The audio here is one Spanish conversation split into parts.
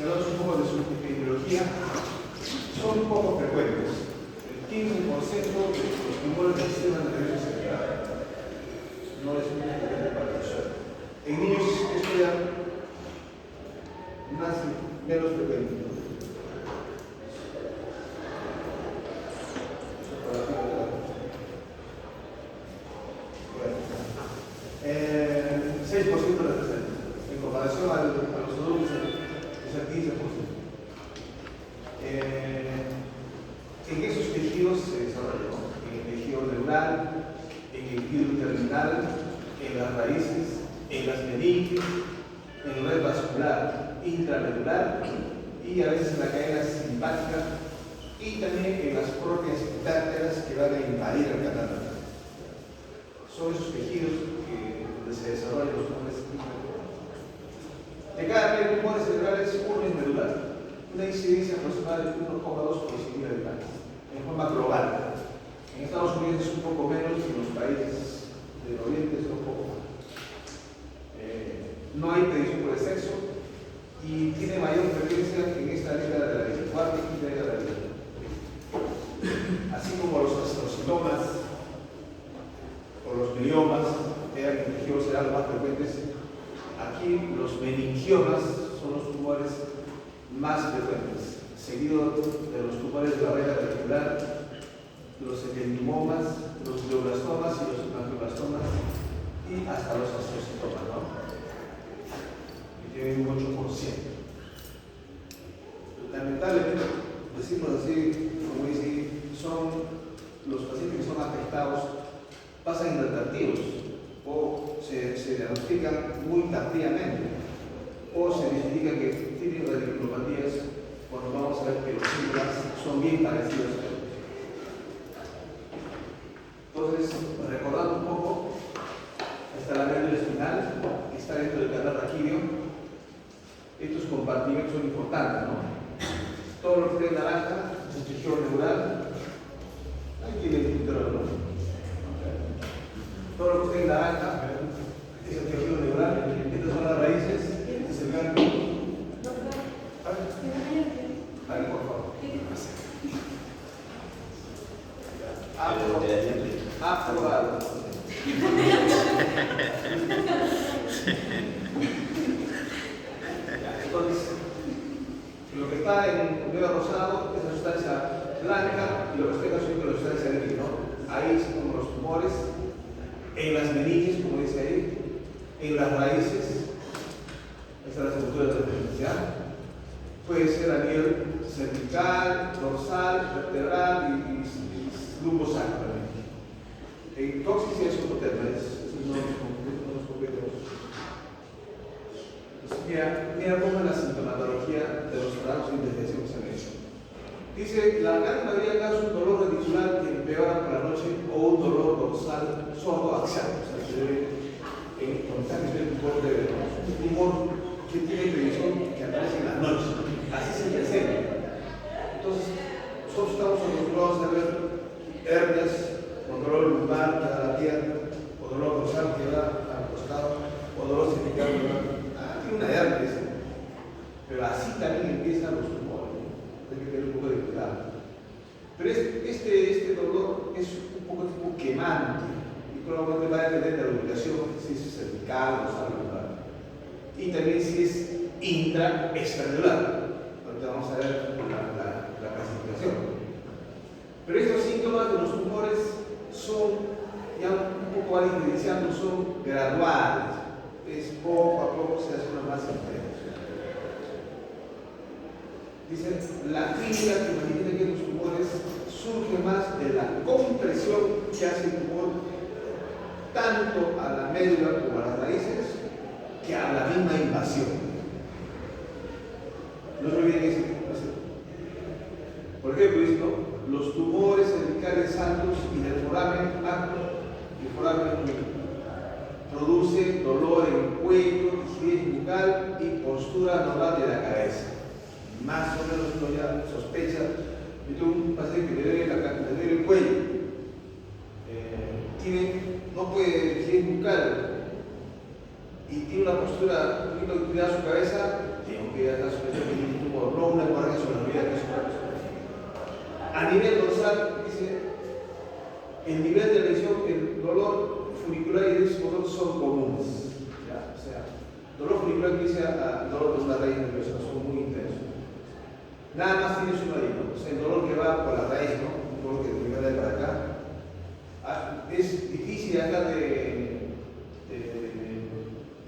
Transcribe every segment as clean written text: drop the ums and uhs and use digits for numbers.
si hablamos un poco de su epidemiología, son poco frecuentes. El 15% de los tumores del sistema nervioso central no es muy frecuente para el suelo. En niños esto ya más menos frecuente. Bueno, 6% de las presentes. En comparación a los adultos es el 15%. En esos tejidos se desarrolla, ¿no? En el tejido neural, en el tejido terminal, en las raíces, en las meninges, en la red vascular intramedular y a veces en la cadena simpática y también en las propias vértebras que van a invadir el canal renal. Son esos tejidos donde se desarrollan los tumores. De cada 1000 tumores cerebrales, uno es medular. Una incidencia aproximada de 1,2 por 100.000 habitantes, en forma global. En Estados Unidos es un poco menos y en los países del Oriente es un poco más. No hay predicción por el sexo y tiene mayor frecuencia en esta década de la vida, cuarta y quinta década de la vida. Así como los astrocitomas o los gliomas eran en el tejido cerebral más frecuentes, aquí los meningiomas son los tumores más frecuentes, seguido de los tumores de la vena reticular, los ependimomas, los glioblastomas y los hemangioblastomas y hasta los astrocitomas, ¿no? Que tienen un 8%. Lamentablemente, decimos así, como dice, son los pacientes que son afectados, pasan inadvertidos o se diagnostican muy tardíamente o se identifica que tienen radiculopatías cuando vamos a ver que los síntomas son bien parecidos a ellos. Entonces, recordando un poco, está la médula espinal, que está dentro del canal raquídeo. Estos compartimentos son importantes, ¿no? Todo lo que esté en naranja es el tejido neural. Ahí tiene el título, ¿no? Todo lo que esté en naranja es el tejido neural. Estas son las raíces. Este es el ganglio. Ahí, por favor. Aprobado. Entonces, lo que está en el medio rosado es la sustancia blanca y lo que está en azul es la sustancia gris, ¿no? Ahí son los tumores, en las meninges, como dice ahí, en las raíces, esta es la estructura de referencial, puede ser a nivel cervical, dorsal, vertebral y lumbosacro. En toxicidad es otro tema, no nos competemos. Mira cómo es la sintomatología de los trabajos de investigación que se han hecho. Dice, la gran mayoría de casos un dolor radicular que empeora por la noche o un dolor dorsal sordo axial, o sea, se debe constantemente un tumor que tiene previsión que aparece en la noche. Así se presenta. Entonces, nosotros estamos acostumbrados a ver hernias con dolor lumbar que da a la pierna, o dolor dorsal que da al costado, o dolor cervical que da. Tiene una hernia, pero así también empiezan los tumores, ¿no? Hay que tener un poco de cuidado. Pero este dolor es un poco tipo quemante, y probablemente va a depender de la ubicación, si es cervical o dorsal lumbar. Y también si es intra-extramedular. Ahorita vamos a ver la clasificación. Pero estos síntomas de los tumores son, ya un poco van evidenciando, son graduales. Es poco a poco se hace una más intensa. Dice, la clínica que manifiesta que los tumores surge más de la compresión que hace el tumor tanto a la médula como a las raíces que a la misma invasión. No se olviden eso. Por ejemplo, ¿listo? Los tumores cervicales altos y del foramen alto y el foramen produce dolor en el cuello, rigidez bucal y postura normal de la cabeza. Más o menos uno ya sospecha. Yo tengo un paciente que le duele el cuello, no puede rigidez bucal y tiene una postura un poquito inclinada a su cabeza, tengo que ir a la sospecha no una hemorragia subaracnoidea, que es otra cosa. A nivel dorsal, dice, el nivel de lesión, el dolor funicular y déficit motor son comunes. ¿Ya? O sea, dolor funicular que dice dolor de una raíz nerviosa, son muy intensos. Nada más tiene su médico, o sea, el dolor que va por la raíz, ¿no? El dolor que te viene para acá. Es difícil acá de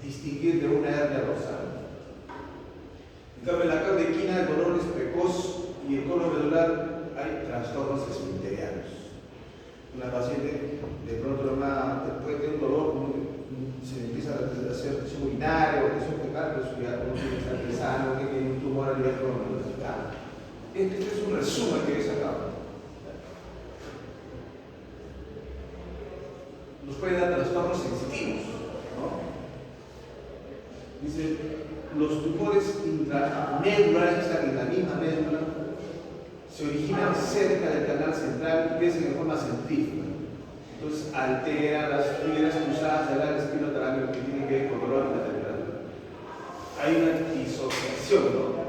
distinguir de una hernia dorsal. En cambio, en la caudequina el dolor es precoz y el cono medular hay trastornos esfinterianos. Una paciente de pronto puede tener un dolor, se empieza a hacer tensión urinaria o tensión fecal, pero eso ya no tiene que estar pensando que tiene un tumor a nivel coronavirus. Este es un resumen que he sacado. Nos puede dar trastornos sensitivos, ¿no? Dice, los tumores intramedulares que están en la misma médula se originan cerca del canal central y crecen de forma centrífuga. Entonces alteran las fibras cruzadas del espinotalámico que tienen que ver con dolor y la temperatura. Hay una disociación, ¿no?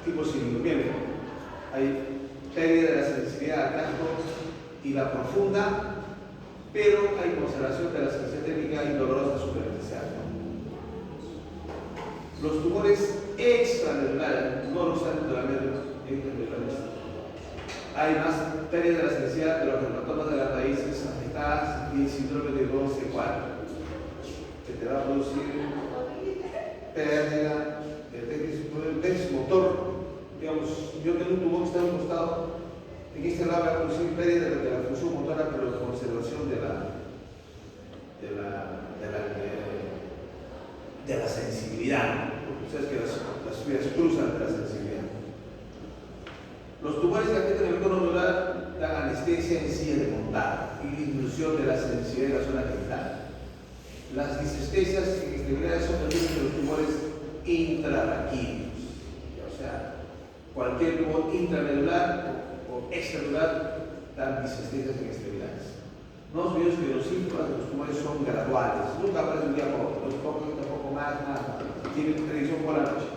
Tipo cilindromielmo. Hay pérdida de la sensibilidad al tacto y la profunda, pero hay conservación de la sensibilidad térmica y dolorosa superficial. Los tumores extramedulares, no los de la médula, hay más pérdida de la sensibilidad de los hematomas de las raíces afectadas y el síndrome de Gauss-Sequard, que te va a producir pérdida del déficit motor. Digamos, yo tengo un tumor que está en un costado, en este lado va a producir pérdida de la función motora, pero conservación de la sensibilidad. Porque sabes que las fibras cruzan de la sensibilidad. Los tumores que afectan el cono medular dan anestesia en silla de montar y disminución de la sensibilidad de la zona genital. Las disestesias en extremidades son también de los tumores intraraquídeos. O sea, cualquier tumor intramedular o extramedular dan disestesias en extremidades. No nos olvidemos que los síntomas de los tumores son graduales, nunca aparecen un día por otro, tampoco más, nada. Tienen predicción por la noche.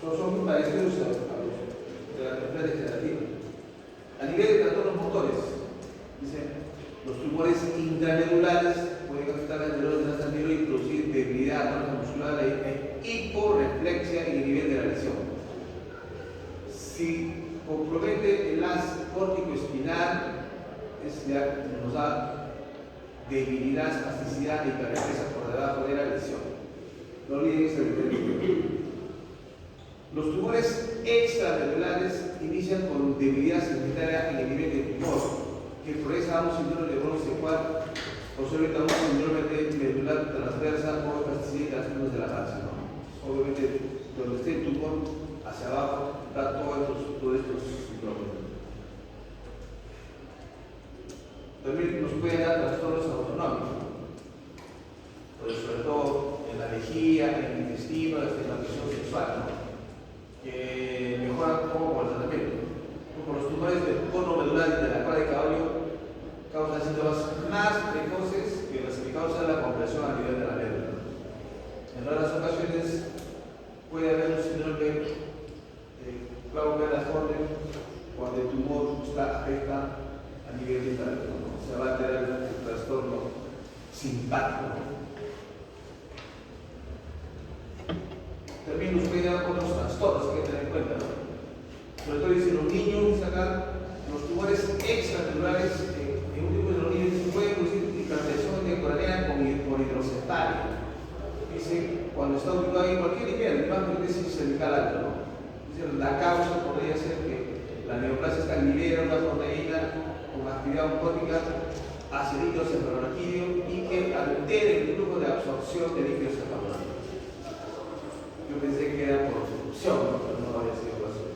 Son parecidos a los de la enfermedad degenerativa. A nivel de trastornos motores, dice, los tumores intramedulares pueden afectar las neuronas anteriores y producir debilidad atónica muscular e hiporreflexia en el nivel de la lesión. Si compromete el haz córtico espinal, nos da debilidad, espasticidad y hiperreflexia por debajo de la lesión. No olviden esta diferencia. Los tumores extramedulares inician con debilidad segmentaria en el nivel del tumor, que progresa a un síndrome de Gauss-Sequard, posiblemente a un síndrome de medular transversa o espasticidad y trastornos de la marcha, ¿no? Obviamente, donde esté el tumor, hacia abajo, está todos estos síndromes. También nos puede dar trastornos autonómicos, pues sobre todo en la vejiga, en el intestino, la estigmatización sexual, ¿no? Que mejoran como el tratamiento. Como los tumores del cono medular y de la cola de caballo causan síntomas más precoces que las que causan la compresión a nivel de la médula. En raras ocasiones puede haber un síndrome de Glauber-Horne cuando el tumor afecta a nivel vital, ¿no? Se va a alterar el trastorno simpático. También nos puede dar otros trastornos que hay que tener en cuenta, ¿no? Sobre todo dicen los niños, acá, los tumores extramedulares, en un tipo de los niños pueden producir hipertensión intracoronea con hidrocefalia. Dice, cuando está ubicado en cualquier nivel, más de déficit cervical alto, ¿no? Dice, la causa podría ser que la neoplasia esta libera una proteína con actividad oncótica hacia el líquido cefalorraquídeo y que altere el flujo de absorción de líquido cefalorraquídeo. Yo pensé que era por obstrucción, ¿no? Pero no había sido por eso.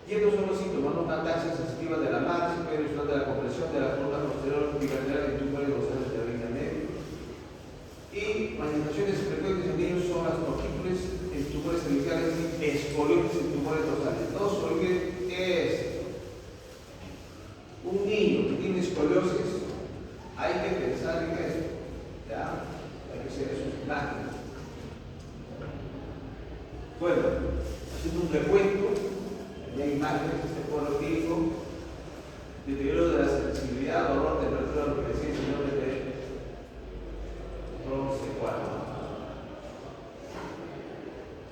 Y estos son los síntomas, ¿no? Una taxa sensitiva de la marcha, puede resultar de la compresión de la columna posterior bilateral en tumores dorsales de la línea media. Y manifestaciones frecuentes en niños son las tortícolis en tumores cervicales y escoliosis en tumores dorsales. No se olviden esto. Un niño que tiene escoliosis, hay que pensar en esto. ¿Ya? Hay que hacer esos planes. Bueno, haciendo un recuento, hay imágenes de este cuadro clínico, deterioro de la sensibilidad, dolor, temperatura, enrojecimiento, señores de bronce 4.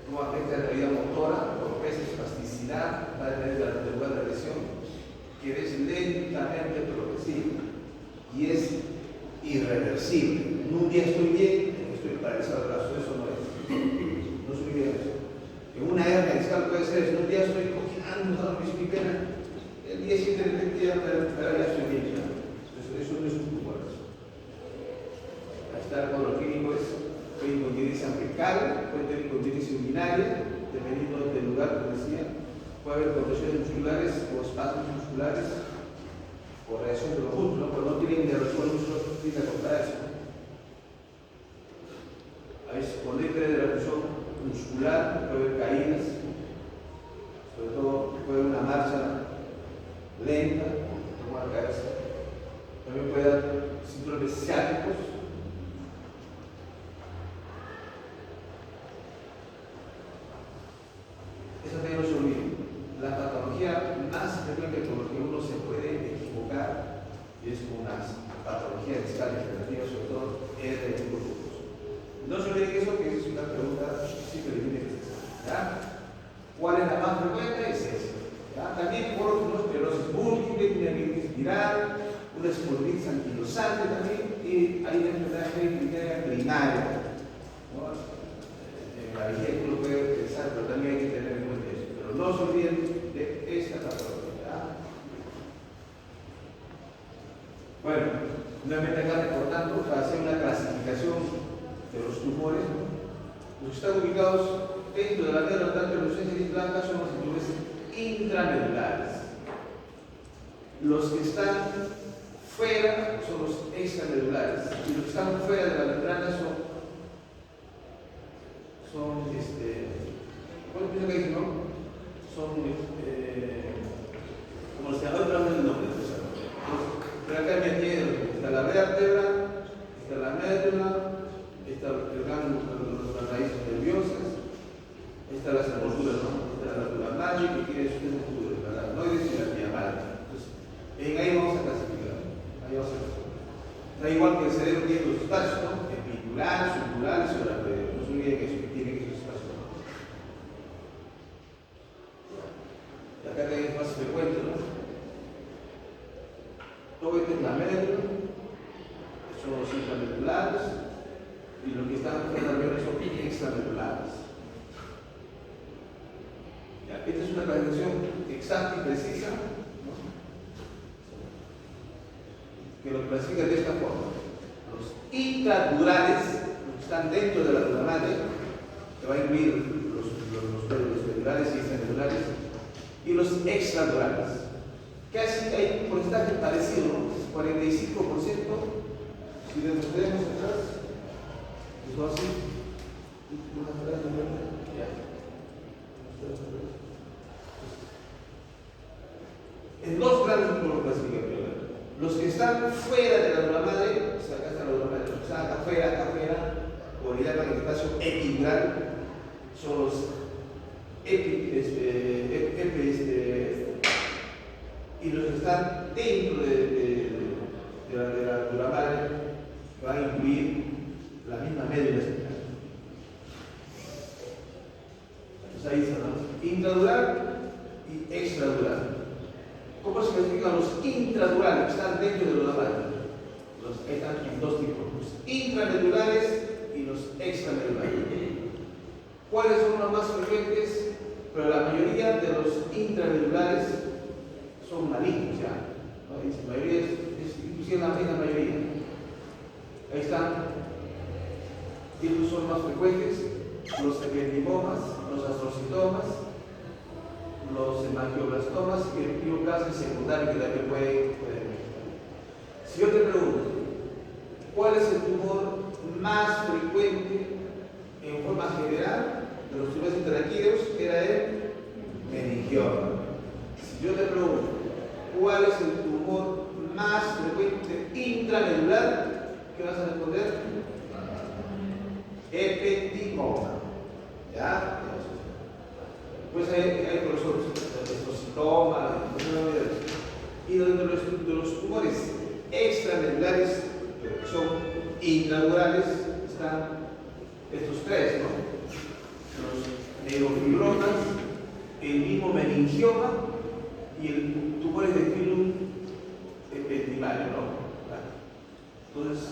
Cómo afecta la vida motora, torpeza, espasticidad, va a depender del lugar de lesión, que es lentamente progresiva y es irreversible. En un día estoy bien, estoy paralizado del brazo, eso no es. No soy bien eso. En una hernia discal puede ser, en un día estoy cojeando, no me mi pena, el día siguiente pero ya estoy bien. Eso no es un tumor. Ahí está el cuadro clínico, puede incontinencia fecal, puede tener incontinencia urinaria, dependiendo del lugar, como decía, puede haber contracciones musculares o espasmos musculares o reacción de los músculos, pero no tienen reacción de los músculos física contra eso. A veces, por dentro de la función muscular, puede haber caídas, sobre todo puede haber una marcha lenta, como la cabeza. También puede dar síndromes ciáticos. Eso también no se olvide. La patología más frecuente con la que uno se puede equivocar es con una patología discal degenerativa, sobre todo, es de tipo gruposo. No se olvide eso, que es una pregunta siempre que tiene que ser. ¿Cuál es la más frecuente? Es esa. ¿Ya? También por una esclerosis múltiple, una artritis viral, una espondilitis anquilosante también, y hay una enfermedad clínica primaria. ¿No? La vejez uno puede pensar, pero también hay que tener en cuenta eso. Pero no se olviden de esta patología. Bueno, nuevamente acá recordando, para hacer una clasificación de los tumores, los que están ubicados dentro de la médula, tanto en los ejes blancas, son los tumores intramedulares. Los que están fuera son los extramedulares, y los que están fuera de la membrana son ¿cuál piensa que dice, no? Son, como se llama, otra vez el nombre, pero acá me entienden, está la vértebra, está la médula, está el ganglio, las raíces nerviosas, está las envolturas, ¿no? Está la médula mágica, que quiere decir que es la aracnoides y la diamática. Entonces, ahí vamos a clasificar. Ahí vamos a clasificar. Da igual que el cerebro tiene los espacios, ¿no? Epidurales, subdurales, no se olviden que eso, que tiene esos espacios. Y acá también es más frecuente, ¿no? Todo esto es la médula, son los intramedulares, y los que están fuera de la médula son extramedulares. Esta es una clasificación exacta y precisa, ¿no? Que lo clasifica de esta forma. Los intradurales, los que están dentro de la dura madre, que va a incluir los medulares y extramedulares, y los extradurales. Casi hay un porcentaje parecido, ¿no? 45%, si demostremos atrás, eso así, en dos grandes grupos lo clasifican. Los que están fuera de la dura madre, acá está la dura madre, los que están acá afuera, o le llaman el espacio epidural, son los y los que están dentro de la dura madre, que van a incluir la misma médula espinal. Entonces ahí está, ¿no? Intradural y extradural. ¿Cómo se clasifican los intradurales que están dentro de la dura madre? Están en dos tipos, los intramedulares y los extramedulares. ¿Cuáles son los más frecuentes? Pero la mayoría de los intramedulares son malignos ya, ¿no? La mayoría es inclusive la mayoría. Ahí están, estos son más frecuentes, los ependimomas, los astrocitomas, los hemangioblastomas y el piloplasia secundario que también pueden. Si yo te pregunto, ¿cuál es el tumor más frecuente en forma general de los tumores interaquídeos? Era el meningioma. Si yo te pregunto, ¿cuál es el tumor más frecuente intramedular? ¿Qué vas a responder? Ependimoma. ¿Ya? Después hay por eso estrocitoma, y de los tumores extramedulares, que son intradurales, están estos tres, ¿no? Los neurofibromas, el mismo meningioma y el tumor de filum ependimario, ¿no? Entonces,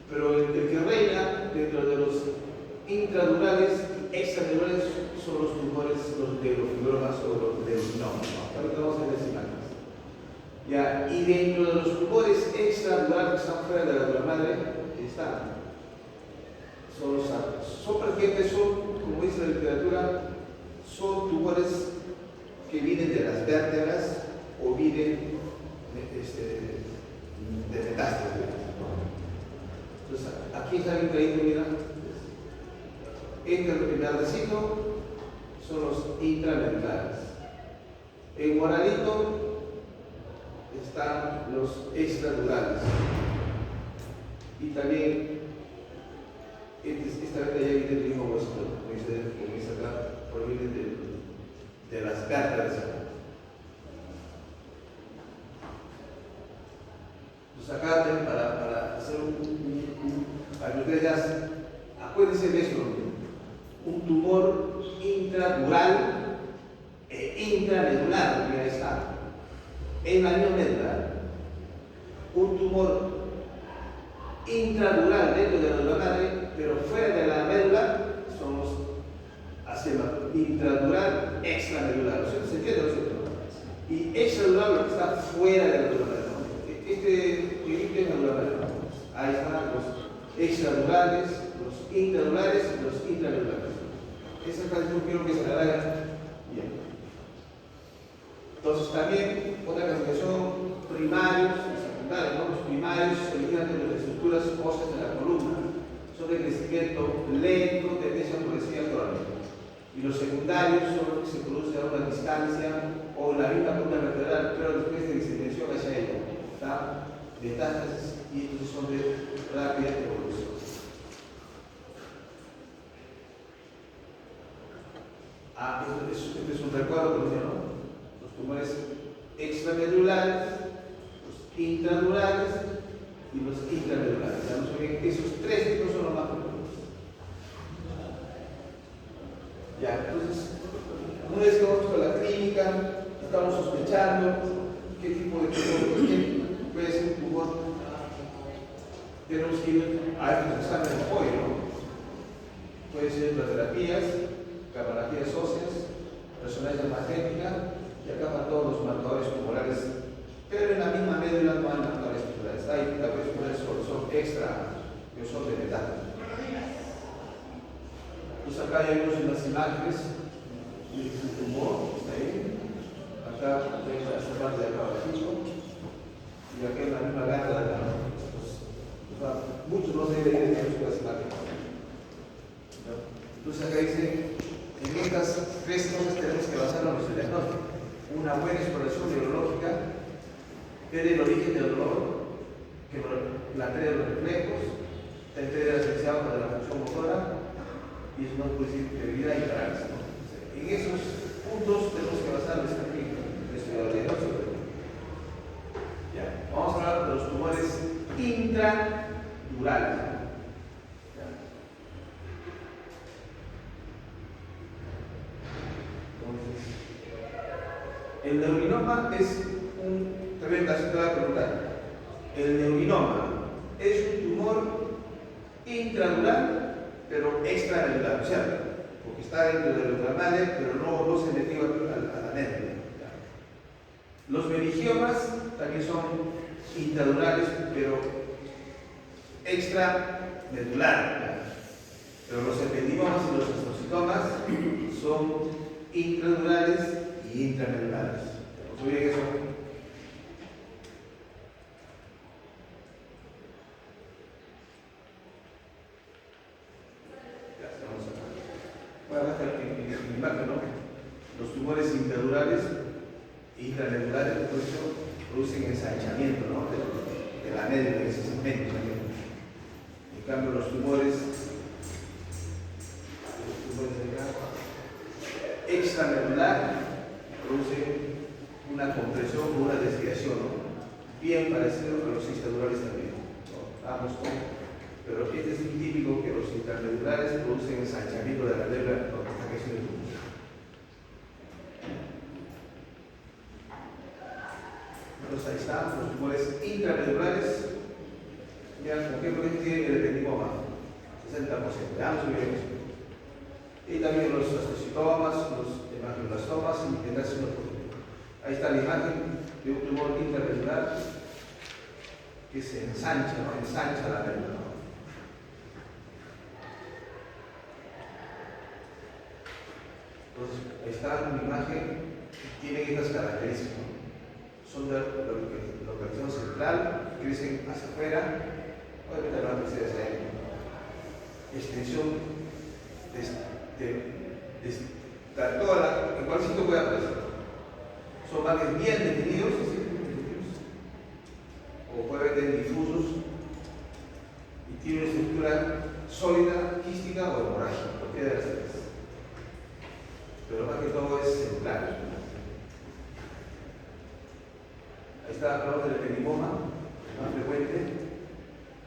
pero el que reina dentro de los intradurales y extramedulares son los tumores, los neurofibromas o los neurofibromas, ¿no? Ahorita vamos a ver las imágenes. Ya, y dentro de los tumores extradurales que están fuera de la dura madre, están. Son prácticamente, como dice la literatura, son tumores que vienen de las vértebras o vienen de metástasis. Entonces, aquí está bien traído, mira. El verdecito son los intramedulares. En moradito están los extradurales. Y también esta vez ya viene el mismo hueso, como dice acá, proviene de las vértebras. Pues acá para hacer para que ustedes ya acuérdense de esto, un tumor intradural e intramedular, que ahí está, en la misma médula. Un tumor intradural dentro de la dura madre, pero fuera de la médula, somos hacia la intradural, extramedular. ¿Se entiende, no es cierto? Y extradural lo que está fuera de la dura madre. Este es la dura madre. Ahí están los extradurales, los intradurales y los intramedulares. Esa clasificación quiero que se la haga bien. Entonces también otra clasificación, primarios y secundarios, ¿no? Los primarios se originan de las estructuras óseas de la columna, son de crecimiento lento, tendencia a progresiva crónica. Y los secundarios son los que se producen a una distancia o en la misma columna vertebral, pero después de distensión hacia ella. ¿Está? Metástasis, y estos son de rápida evolución. Este es un recuadro, ¿no? Los tumores extramedulares, los intradurales y los intramedulares. Esos tres tipos son los más comunes. Ya, entonces, una vez que vamos con la clínica, estamos sospechando qué tipo de tumor puede ser un tumor. Tenemos que ir a estos exámenes de apoyo, ¿no? Puede ser radiografías, cartografías óseas, resonancia magnética, y acá van todos los marcadores tumorales, pero en la misma médula no hay marcadores tumorales. Hay marcadores tumorales son extra, que son de metástasis. Entonces acá ya vemos unas imágenes de un tumor, está ahí. Acá ven esta parte de acá abajo, y acá en la misma gárgula de la mano. Muchos no se deben de las imágenes. Entonces acá dice, en estas tres cosas tenemos que basar nuestro diagnóstico. Una buena exploración neurológica, ver el origen del dolor, que la entrega de los reflejos, la entrega asociada de la función motora, y es una debilidad y parálisis. En esos puntos tenemos que basar nuestra diagnóstico. Ya, vamos a hablar de los tumores intradurales. El neurinoma es también casi te voy a preguntar. El neurinoma es un tumor intradural, pero extramedular, o sea, porque está dentro de la dura madre, pero no se metió a la médula. Los meningiomas también son intradurales, pero extramedular. Pero los ependimomas y los astrocitomas son intradurales y intramedulares. ¿Os bien eso? Ya, vamos acá. Voy a bajar en imagen, ¿no? Los tumores intradurales e intramedulares, por eso producen ensanchamiento, ¿no? de la médula, de ese segmento. En cambio, los tumores de acá extramedular produce una compresión o una desviación, ¿no? Bien parecido a los intradurales también, ¿no? Vamos con, pero este es un típico que los intramedulares producen ensanchamiento de la médula cuando está creciendo el tumor. Entonces ahí están los tumores intramedulares. Ya, por ejemplo, este tiene el ependimoma, 60%, veamos y veremos. Y también los astrocytomas, los hemangioblastomas y el carcinoma. Ahí está la imagen de un tumor intramedular que se ensancha, ¿no? Ensancha la médula, ¿no? Entonces, ahí está una imagen que tiene estas características, ¿no? Son de localización central, crecen hacia afuera, obviamente van a crecer hacia ahí, ¿no? Extensión en cuál sitio puede aparecer. Son márgenes bien definidos, o puede haber difusos, y tiene una estructura sólida, quística o hemorrágica, cualquiera de las tres. Pero más que todo es central. Ahí está hablando del ependimoma, más frecuente,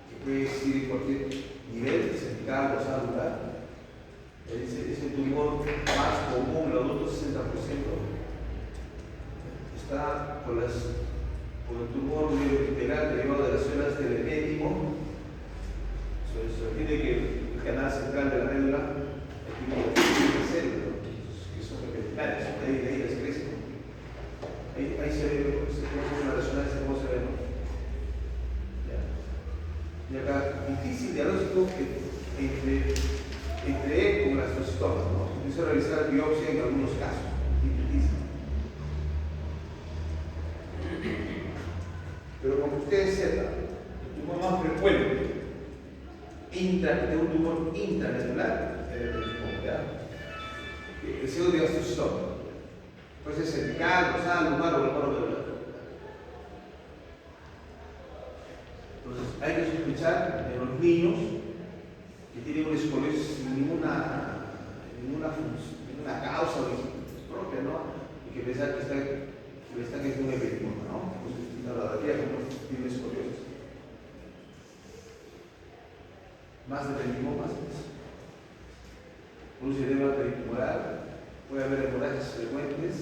que puede existir en cualquier nivel, cervical o celular. Es el tumor más común en los adultos, 60%. Está por el tumor neurointegral derivado de las células del epéndimo. Se tiene que el canal central de la médula tiene células que son ependimales, de ahí las crecen. Ahí se ve una resonancia, ¿cómo se ve? Y acá, difícil diagnóstico entre él con las astrocytomas, ¿no? Se empieza a realizar biopsia en algunos casos. Difícil. Pero como ustedes sepan, el tumor más frecuente de un tumor intramedular es el ependimoma, el ciego de astrocytoma. Puede ser cervical, rosal, lumbar o el poro medular. Entonces, hay que sospechar en los niños que tienen una escoliosis sin ninguna causa propia, ¿no? Y que pensar que está que es un ependimoma, ¿no? Entonces, la radiografía como tiene escoliosis. Más de ependimomas, un edema peritumoral, puede haber hemorragias frecuentes.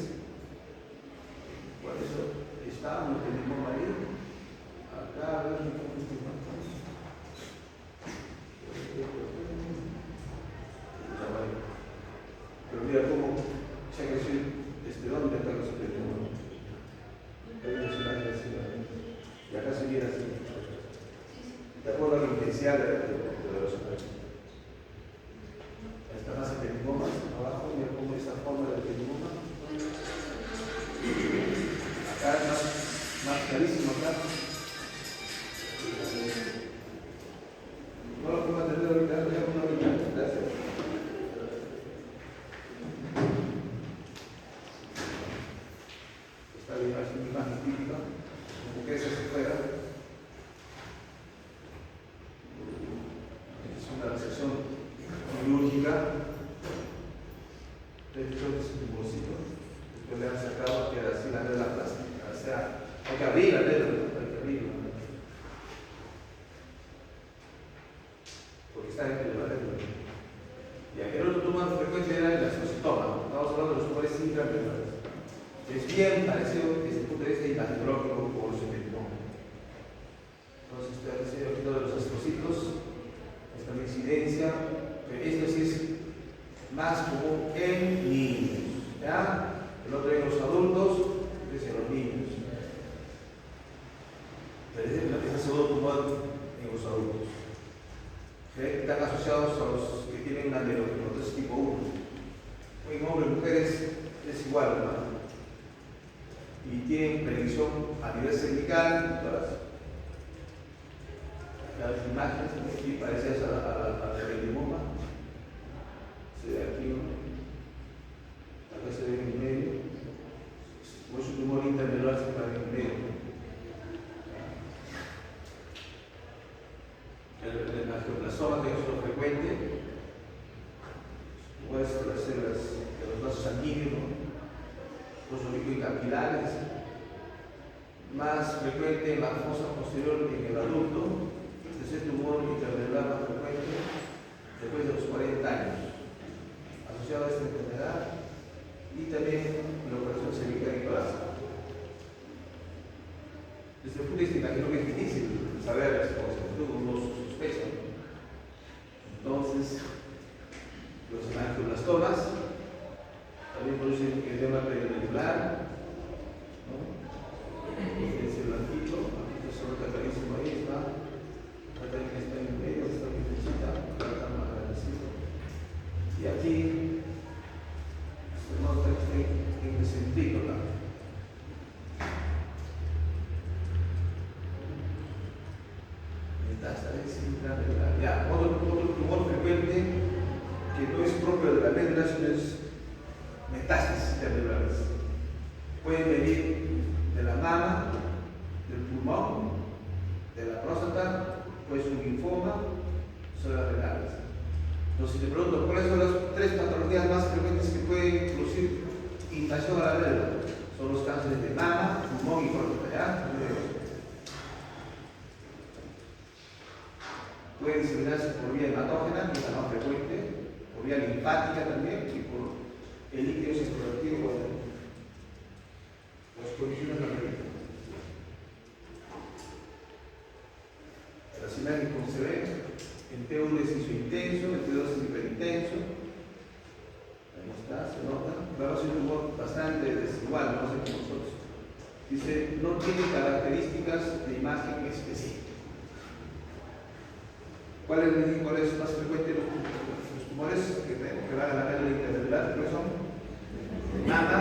Por eso está un ependimoma ahí. Acá, a ver, pero mira cómo se ha crecido dónde está el ependimoma. Y acá se viene así. De acuerdo a la intensidad de los ependimomas. Ahí está más ependimomas abajo, mira cómo esta forma del ependimoma. Acá es más clarísimo acá. No lo puedo atender ahorita, gracias. Esta es una imagen típica, como que esa se fuera. Es una resección quirúrgica. De hecho, es un tumorcito. Después le han sacado, queda así la médula plástica. O sea, hay que abrir la médula, hay que abrirla. Porque está dentro de la médula. Y aquel otro tumor frecuente era el astrocytoma, ¿no? Estamos hablando de los tumores intramedulares. Es bien parecido desde el punto de vista imagenológico con los ependimomas. Entonces, estoy haciendo aquí todos los astrocitos, esta es la incidencia, pero esto sí es más común en niños, ¿ya? El otro en los adultos, este es en los niños. Pero este es el segundo tumor en los adultos. Están asociados a los que tienen una neurofibromatosis tipo 1. En hombres y mujeres es igual, ¿no? Y tienen predicción a nivel cervical, todas las imágenes aquí parecen a la ependimoma. Se ve aquí, ¿no? Acá se ve en el medio. Como es un tumor intermedular, se ve en el medio. El angioplastoma, que es lo frecuente, muestra las células de los vasos sanguíneos. capilares, más frecuente en la fosa posterior en el adulto, tercer tumor intracelular más frecuente después de los 40 años, asociado a esta enfermedad, y también la operación cervical y torácica. Desde el punto de vista, imagino que es difícil saber las cosas, uno sospecha. Entonces, los hemangioblastomas también producen edema perianular, ¿no? Es el blanquito, aquí se nota clarísimo ahí, está. Acá también está en el medio, está muy necesita, acá está más grandecito. Y aquí se nota en el sentido, ¿no? Ya, otro tumor frecuente que no es propio de la médula, sino es metástasis cerebrales. Pueden venir de la mama, del pulmón, de la próstata, puede ser un linfoma, son las renales. Entonces, si te pregunto, ¿cuáles son las tres patologías más frecuentes que pueden producir invasión a la médula? Son los cánceres de mama, pulmón y próstata, ¿ya? Puede diseminarse por vía hematógena, que es la más frecuente, por vía linfática también, y por el líquido circulativo, las condiciones de la médula. Las imágenes, como se ve, el T1 es intenso, el T2 es hiperintenso. Ahí está, se nota. Va a ser un tumor bastante desigual, no sé cómo nosotros. Dice, no tiene características de imagen específica. ¿Cuál es más frecuente los tumores que van a la médula intracelular? ¿Cuáles son? Mama,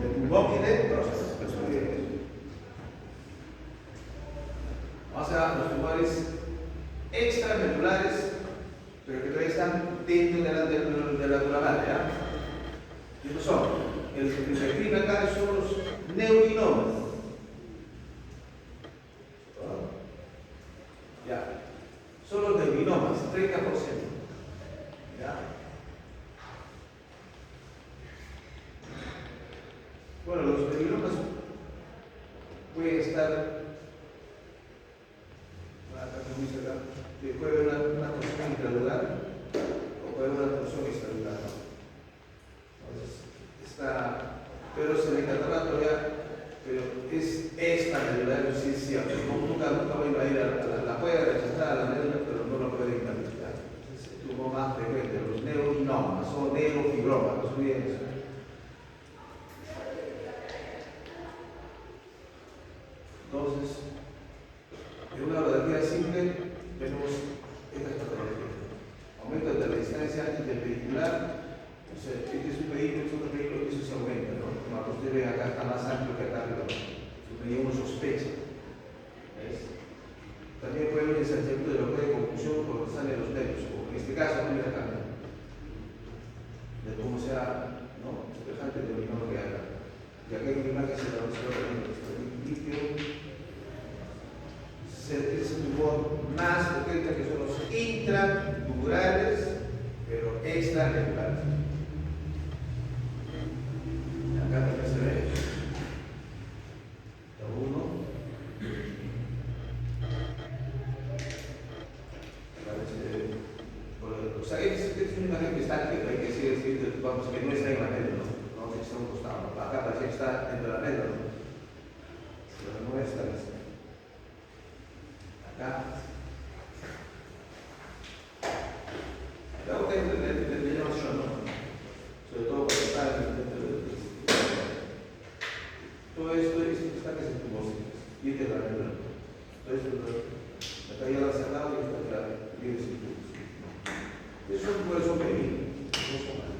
el pulmón y de próstata. O sea, los tumores extracelulares, pero que todavía están dentro de la dura madre, ¿ya? Y estos son, el que se escribe acá son los neurinomas. Ya. Son los neurinomas, 30%. ¿Ya? Bueno, los neurinomas pueden estar, puede haber una torsión intradural o puede haber una torsión extradural. Entonces, está, pero se le encantará todavía, pero es extramedular, es cierto. Nunca va a invadir la puede rechazar a la médula, pero no lo puede invadir. Es el tumor más frecuente, los neurinomas o neurofibromas, no olviden eso. Entonces, en una radiografía simple vemos estas patologías. Aumento de la distancia antes del pedicular. O sea, este es un pedículo, este es otro pedículo, eso se aumenta, ¿no? Como ustedes ven acá está más amplio que acá arriba. Uno sospecha. ¿Ves? También puede haber un ensanchamiento de la rueda de confusión por donde salen los nervios, o en este caso no mira acá, de cómo sea, ¿no? Semejante de lo que haga. Y acá hay una imagen que se la líquido. Es un tumor más potente que son los intratubulares, pero extraregulares. Acá también se ve. Uno. O sea, es una imagen que está, que hay que decir, vamos, que no está en la médula, ¿no? No está a un costado. Acá parece que está dentro de la médula, ¿no? Pero no está. Acá. La otra es de elevación, ¿no? Sobre todo cuando está dentro del. Todo esto está que se tumor, y este es la médula. Entonces, acá ya la cerrado y está claro, bien sin. Eso puede ser benigno, no son malos.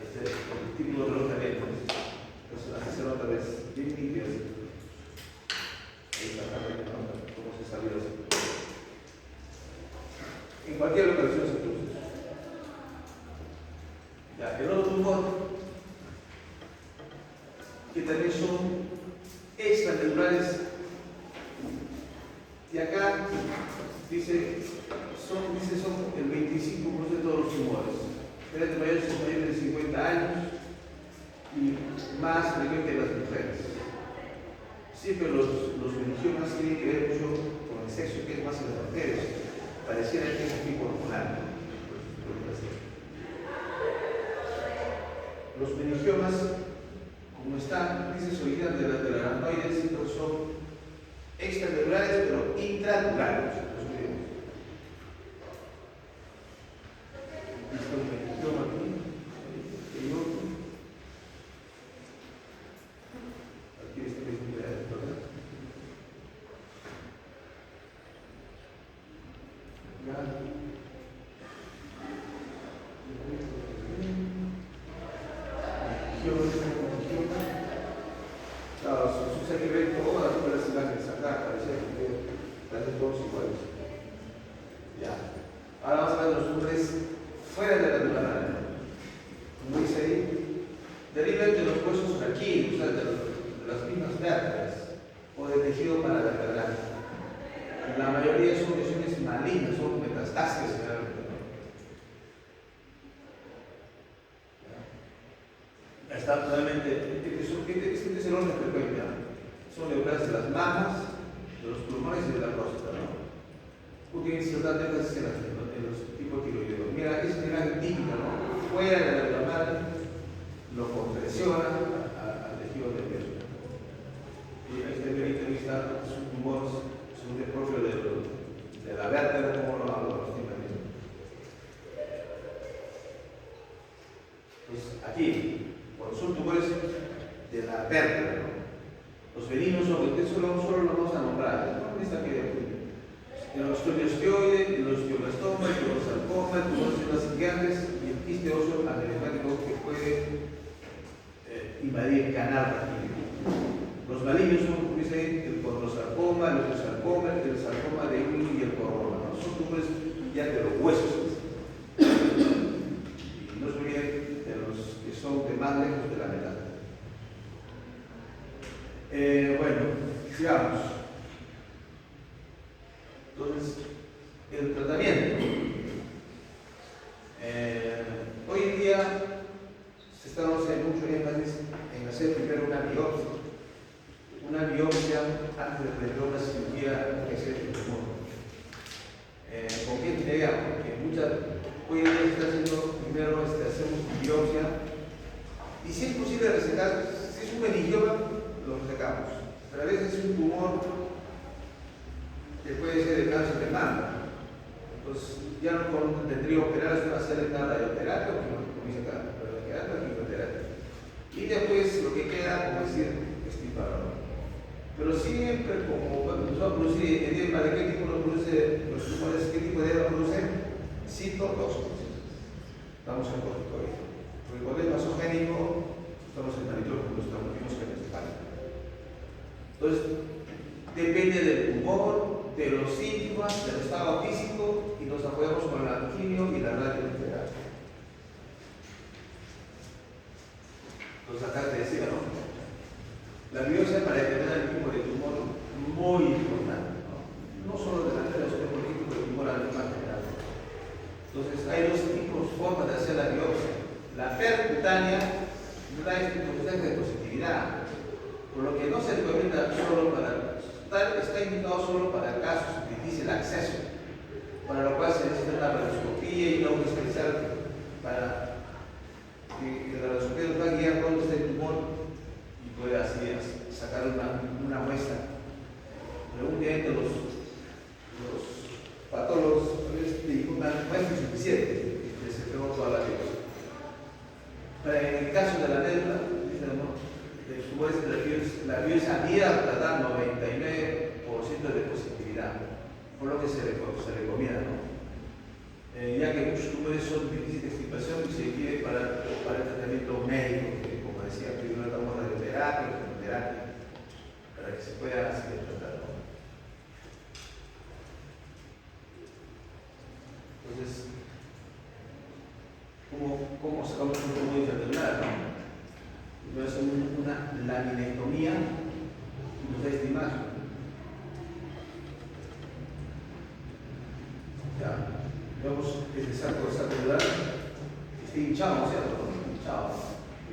Este es el típico de los talentos. Entonces, así se nota, ves, bien limpias. Ahí está la nota, cómo se salió así. En cualquier localización se produce. Ya, el otro tumor, que también son extracelulares, y acá dice son el 25% de los tumores. Mayores de 50 años, y más frecuente en las mujeres. Siempre los meningiomas tienen que ver mucho con el sexo, que es más en las mujeres. Pareciera que es un tipo hormonal. Los meningiomas, como están, dice, se originan de la aracnoides, son extracelulares pero intradurales.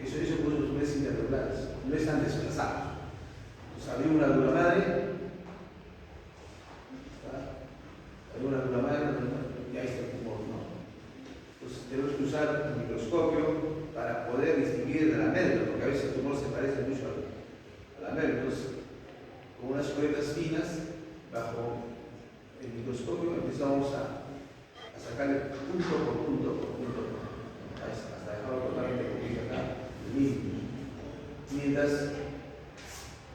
Eso por los tumores interregulares, no están desplazados. Entonces, abrir una dura madre, y ahí está el tumor, ¿no? Entonces, tenemos que usar el microscopio para poder distinguir de la médula, porque a veces el tumor se parece mucho a la médula. Entonces, con unas cuerdas finas, bajo el microscopio, empezamos a sacar punto por punto por punto, hasta dejarlo totalmente cubierto acá, el mismo. Mientras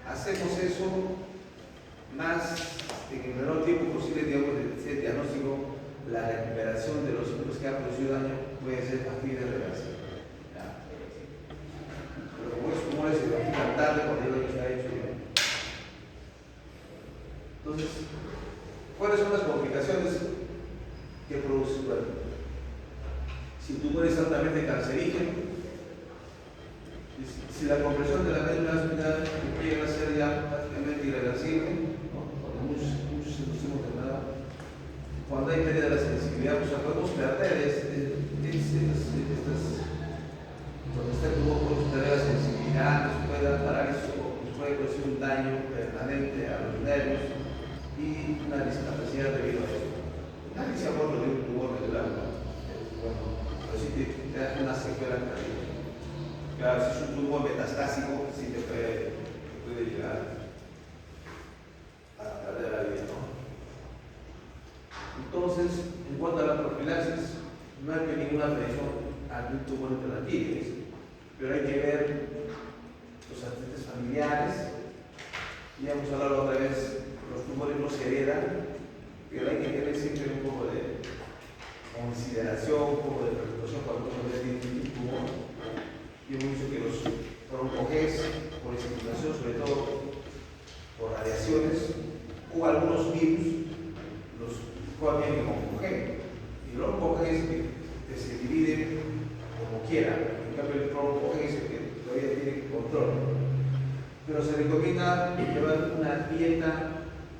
hacemos eso, más en el menor tiempo posible, digamos, de ese diagnóstico, la recuperación de los síntomas que han producido daño puede ser a fin de reversible. Pero como es, se va a tarde cuando el daño se ha hecho. Entonces, ¿cuáles son las complicaciones que produce el cuerpo? Si el tumor es altamente cancerígeno, si la compresión de la médula espinal llega a ser ya prácticamente irreversible, ¿no? Cuando muchos nos hemos tratado, cuando hay pérdida de la sensibilidad, pues podemos perder cuando está el tumor, podemos perder la sensibilidad, nos puede dar parálisis, nos puede producir un daño permanente a los nervios y una discapacidad debido a esto. Nadie se ha muerto de un tumor medular, ¿no? Bueno, pero sí te da una secuela terrible. Claro, si es un tumor metastásico, sí te puede llegar a perder la vida, ¿no? Entonces, en cuanto a la profilaxis, no hay que ninguna prevención ante un tumor intrauterino, pero hay que ver los antecedentes familiares. Ya hemos hablado otra vez, los tumores no se heredan, pero hay que tener siempre un poco de consideración, un poco de preocupación cuando uno tiene un tumor. Yo hemos dicho que los broncogenes, por estimulación, sobre todo por radiaciones, o algunos virus, los copian en oncogen. Y los oncogenes que se dividen como quiera. En cambio, el broncogen es el que todavía tiene control. Pero se recomienda llevar una dieta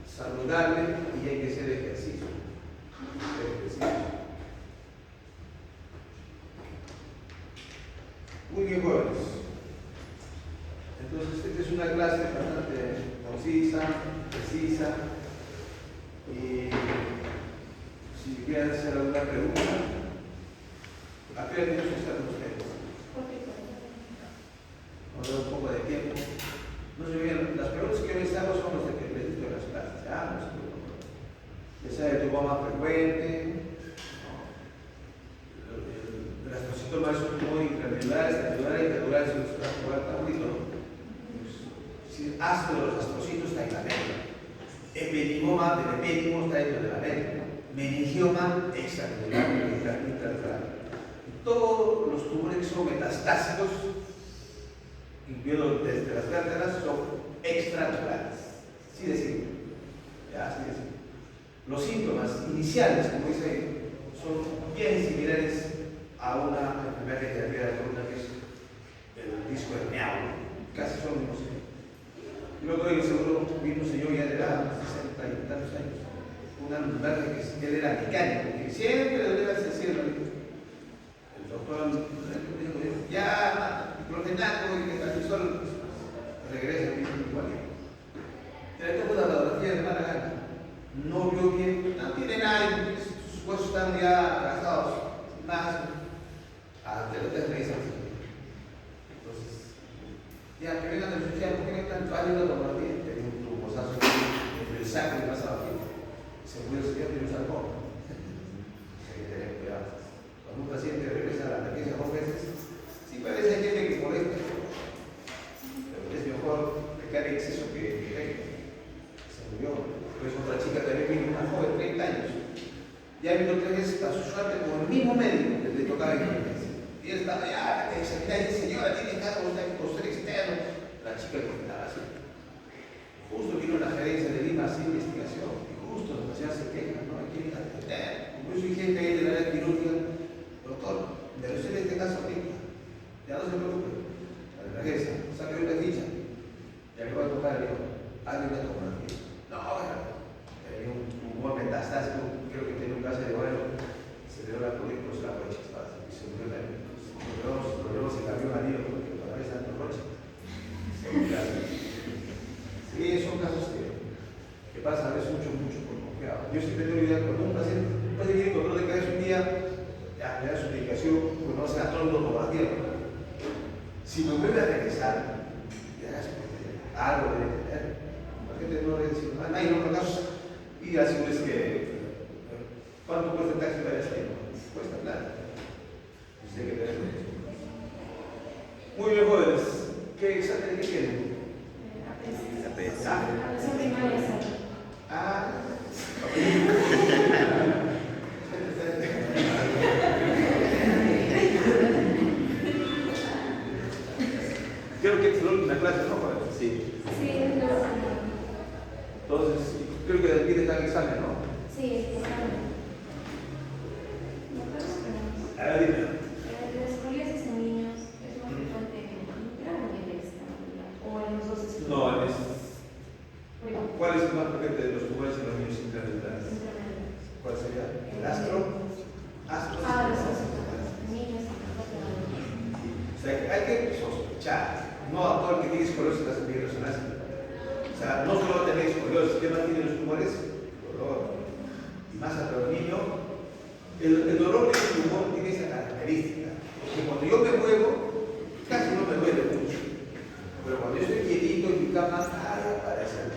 saludable y hay que hacer ejercicio. Muy bien, jóvenes. Entonces, esta es una clase bastante concisa, precisa. Y si quieren hacer alguna pregunta, ¿a qué hora están ustedes? Vamos a dar un poco de tiempo. No se olviden, las preguntas que les hago son las que les digo en las clases. Ya sea de tu más frecuente, las tracitomas son muy intramedulares, titulares y titulares, está bonito, ¿no? Si ácido de los astrocitos está en la médula. Epidimoma del epidimo está dentro de la médula. Meningioma extramedular, intramedular. Todos los tumores que son metastásicos, incluyendo desde las vértebras, son extramedulares. Sí decimos. Ya, sí decimos. Los síntomas iniciales, como dice, son bien similares a una enfermedad degenerativa de la columna, que es el disco herniano. Casi son los mismos. Luego el seguro vino un señor ya de edad, 60 y tantos años, una mujer que él era mecánico, que siempre le debe hacer el doctor dijo, ya, clorfenaco y metanizol, regresa igual. Le tomó una radiografía de mala gana. No vio bien, no tiene nada, sus huesos están ya gastados, más te lo revisan. Entonces, ya que vengan a decir, ¿por qué me están fallando la tomografía? Tenía un tubosazo entre el saco y más abajo. Se murió ese día, tiene un sarcoma. Hay que tener cuidado. Cuando un paciente regresa a la emergencia 2 veces, sí parece gente que molesta, pero es mejor pecar exceso que se murió. Pues otra chica también vino, una joven de 30 años. Ya vino 3 veces a su suerte con el mismo médico que le tocaba en emergencia. Y él estaba ya, que se mira y dice, señora, tiene caso de costo externo. La chica comentaba así. Justo vino la gerencia de Lima a hacer investigación. Y justo la paciente se queja, no hay que ir a atender. Incluso hay gente ahí de la área quirúrgica, doctor, de usted este caso ahorita. Ya no se preocupe. La emergencia, saque una ficha. Ya le va a tocar, digo, hazle una tomografía. No, tenía un tumor metastásico, creo que tenía un cáncer de ovario, se le dio la política, se la fue chispada y se murió también. Lo vemos en camión al niño, porque Si me vuelve a regresar, ya algo de la gente no le dice, ay, no me caso. Y así es que, ¿cuánto cuesta el taxi para ir? Cuesta plata. Pues hay que tener muy bien, jóvenes. ¿Qué examen que tienen? APS. Ah, creo que es la última clase, ¿no, jóvenes? Sí. Sí, es lo Entonces, creo que aquí está el examen, ¿no? Sí, examen. A ver, dime. La escoliosis en niños es más frecuente en el extraocular o en los dos estudios. No, ¿cuál es el más frecuente de los tumores en los niños intracerebrales? ¿Cuál sería? ¿El astro? ¿Astro? Ah, los dos niños. O sea, hay que sospechar. No a todo el que tiene escoliosis la tiene resonancia. O sea, no solo tener escoliosis, ¿qué más tienen los tumores? Dolor. Y más a los niños, el dolor de un tumor tiene esa característica. Porque cuando yo me muevo, casi no me duele mucho. Pero cuando yo estoy quietito en mi cama, aparece.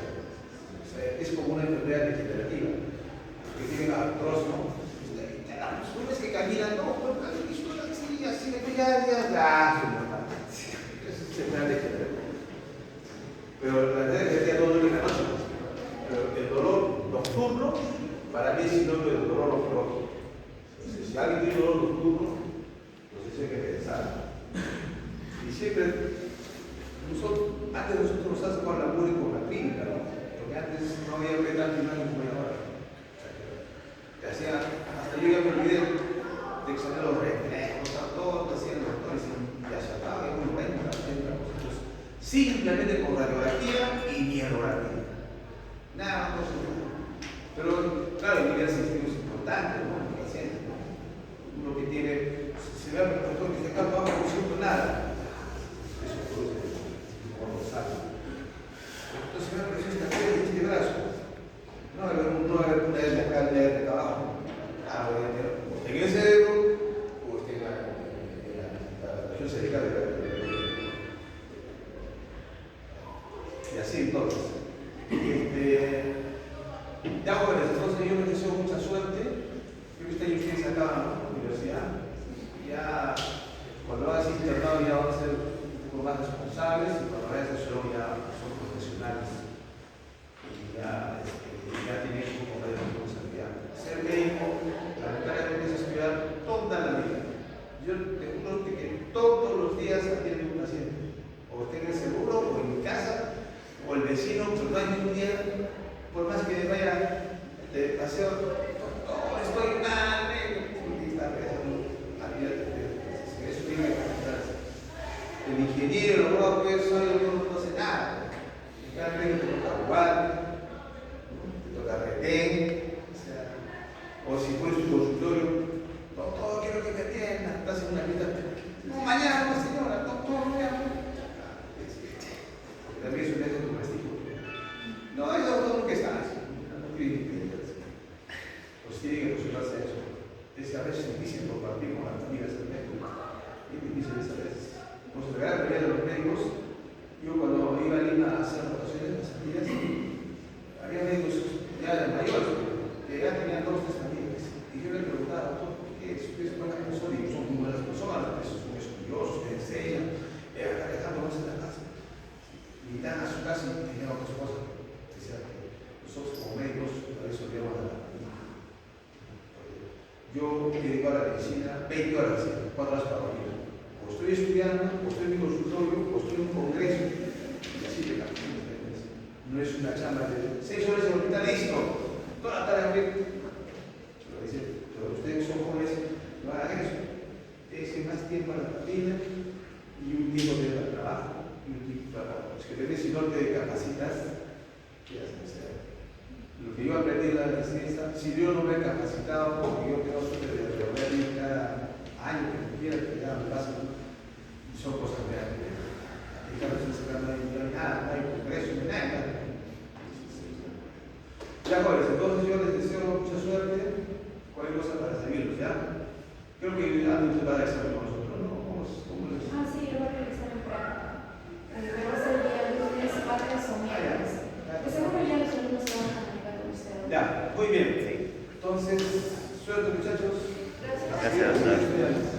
O sea, es como una enfermedad degenerativa. Que tienen artrosis, ¿no? Tú ves que caminan, no, pues así, ya, se me ha degenerado. Pero la verdad es que ya no duele en la noche. Pero el dolor nocturno, para mí es sinónimo del dolor oncológico. Entonces, si alguien tiene dolor nocturno, pues eso hay que pensar. Y siempre, antes nosotros nos hacemos con la labor y con la clínica, ¿no? Porque antes no había tanto imagen como hay ahora. Que hacía, hasta yo ya me olvidé de examinar los reflejos, todo hacían los doctores y ya se acaba, y muy bueno, simplemente con radiografía y mierografía. Nada más. Pero claro, el nivel sistémico es importante, ¿no? El paciente, ¿no? Uno que tiene, se ve al doctor que dice, acá abajo no siento nada. Eso produce colosal. Entonces me apareció esta piel de este brazo. No va a haber una vez acá de abajo. Ah, o en el cerebro, o en la región cervical de la. Y así entonces. Ya jóvenes, entonces yo les deseo mucha suerte. Creo que este año ustedes acaban la universidad. Ya cuando vayas internado ya van a ser un poco más responsables y cuando vayas a solo ya son profesionales. Y ya tienen un poco de responsabilidad. Ser médico, lamentablemente es estudiar toda la vida. Yo te juro que todos los días atiendo a un paciente. O esté en el seguro, o en mi casa, o el vecino, pero no hay ningún día, por más que vaya de paseo, oh, estoy mal, y está pensando, eso tiene que pasarse. El ingeniero, no, pues soy yo, no sé nada. En cambio, te toca guardia, te toca retén, o si pones tu consultorio, doctor, quiero que me atiendan, estás en una vida, no, mañana, no, señora, doctor, no, también es un método doméstico. No, es autónomo que está así. Pues tiene que consultarse eso. Es a veces difícil compartir con las amigas del médico. Es difícil a veces. Pues la gran mayoría de los médicos, yo cuando iba a Lima a hacer rotaciones en las amigas, había médicos ya de mayores, que ya tenían 2 o 3 familias. Y yo le preguntaba, ¿por qué es buena persona? Y son muy buenas personas, son estudiosos, que enseñan, dejando más en la casa. Y dan a su casa y tenían otra esposa. Decía que nosotros como médicos a veces olvidamos a la familia. Yo me dedico a la medicina 20 horas, 4 horas para dormir. O estoy estudiando, o estoy en mi consultorio, o estoy en un congreso. Y así de la no es una chamba de 6 horas en el hospital, listo. Toda la tarde, pero dice, pero ustedes son jóvenes, no hagan eso. Dejen más tiempo a la familia y un tiempo de trabajo. Los que tenés si no te capacitas, ¿qué haces? Lo que yo aprendí en la residencia, si yo no me he capacitado, porque yo tengo suerte de reunirme cada año que me quiera, que ya me pasa, y son cosas que me y cada vez no hay nada, no hay congreso, no hay nada. Ya jóvenes, entonces yo les deseo mucha suerte, cualquier cosa para seguirlos, ¿ya? Creo que alguien te va a dar examen con nosotros, ¿no? ¿Cómo les... Sí, yo voy a realizar el Entonces, suerte muchachos. Gracias, doctor.